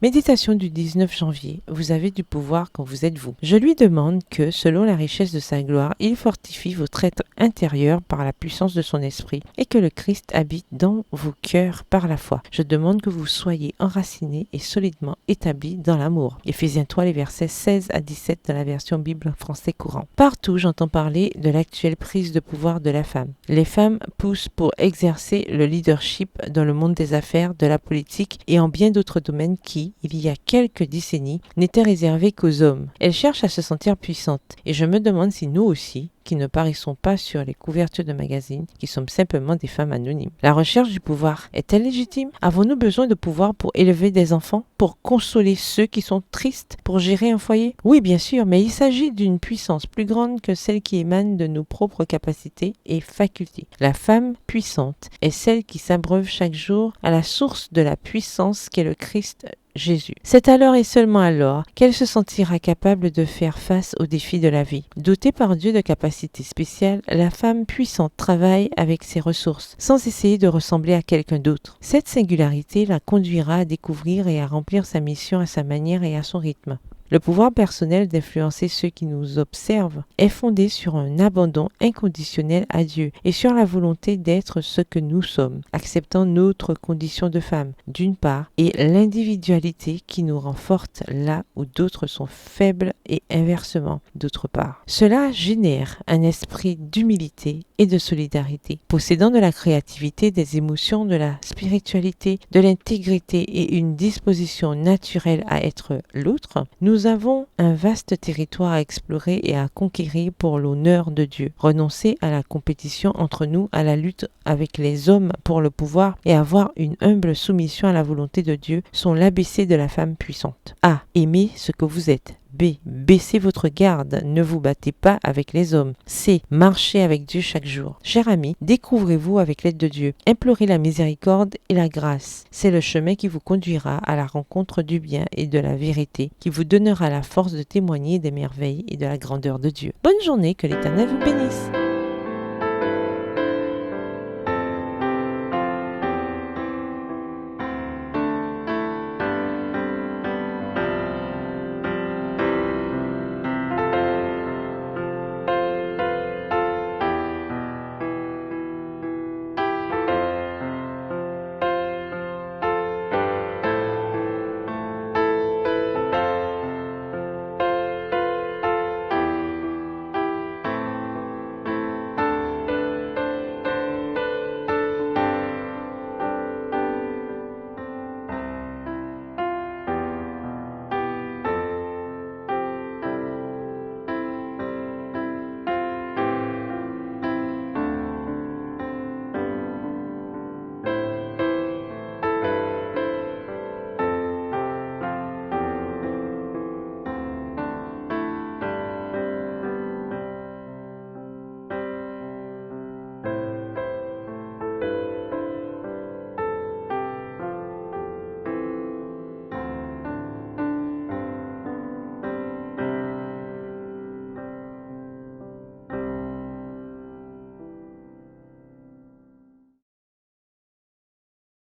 Méditation du 19 janvier. Vous avez du pouvoir quand vous êtes vous. Je lui demande que, selon la richesse de sa gloire, il fortifie votre être intérieur par la puissance de son esprit et que le Christ habite dans vos cœurs par la foi. Je demande que vous soyez enracinés et solidement établis dans l'amour. Éphésiens 3, les versets 16 à 17 dans la version Bible français courant. Partout, j'entends parler de l'actuelle prise de pouvoir de la femme. Les femmes poussent pour exercer le leadership dans le monde des affaires, de la politique et en bien d'autres domaines qui, il y a quelques décennies, n'étaient réservés qu'aux hommes. Elles cherchent à se sentir puissantes et je me demande si nous aussi, qui ne paraissons pas sur les couvertures de magazines, qui sommes simplement des femmes anonymes. La recherche du pouvoir est-elle légitime? Avons-nous besoin de pouvoir pour élever des enfants, pour consoler ceux qui sont tristes, pour gérer un foyer? Oui, bien sûr, mais il s'agit d'une puissance plus grande que celle qui émane de nos propres capacités et facultés. La femme puissante est celle qui s'abreuve chaque jour à la source de la puissance qu'est le Christ Jésus. C'est alors et seulement alors qu'elle se sentira capable de faire face aux défis de la vie. Dotée par Dieu de capacités spéciales, la femme puissante travaille avec ses ressources, sans essayer de ressembler à quelqu'un d'autre. Cette singularité la conduira à découvrir et à remplir sa mission à sa manière et à son rythme. Le pouvoir personnel d'influencer ceux qui nous observent est fondé sur un abandon inconditionnel à Dieu et sur la volonté d'être ce que nous sommes, acceptant notre condition de femme, d'une part, et l'individualité qui nous rend fortes là où d'autres sont faibles et inversement, d'autre part. Cela génère un esprit d'humilité et de solidarité. Possédant de la créativité, des émotions, de la spiritualité, de l'intégrité et une disposition naturelle à être l'autre, nous avons un vaste territoire à explorer et à conquérir pour l'honneur de Dieu. Renoncer à la compétition entre nous, à la lutte avec les hommes pour le pouvoir et avoir une humble soumission à la volonté de Dieu sont l'ABC de la femme puissante. A. Aimez ce que vous êtes. B. Baissez votre garde, ne vous battez pas avec les hommes. C. Marchez avec Dieu chaque jour. Cher ami, découvrez-vous avec l'aide de Dieu. Implorez la miséricorde et la grâce. C'est le chemin qui vous conduira à la rencontre du bien et de la vérité, qui vous donnera la force de témoigner des merveilles et de la grandeur de Dieu. Bonne journée, que l'Éternel vous bénisse.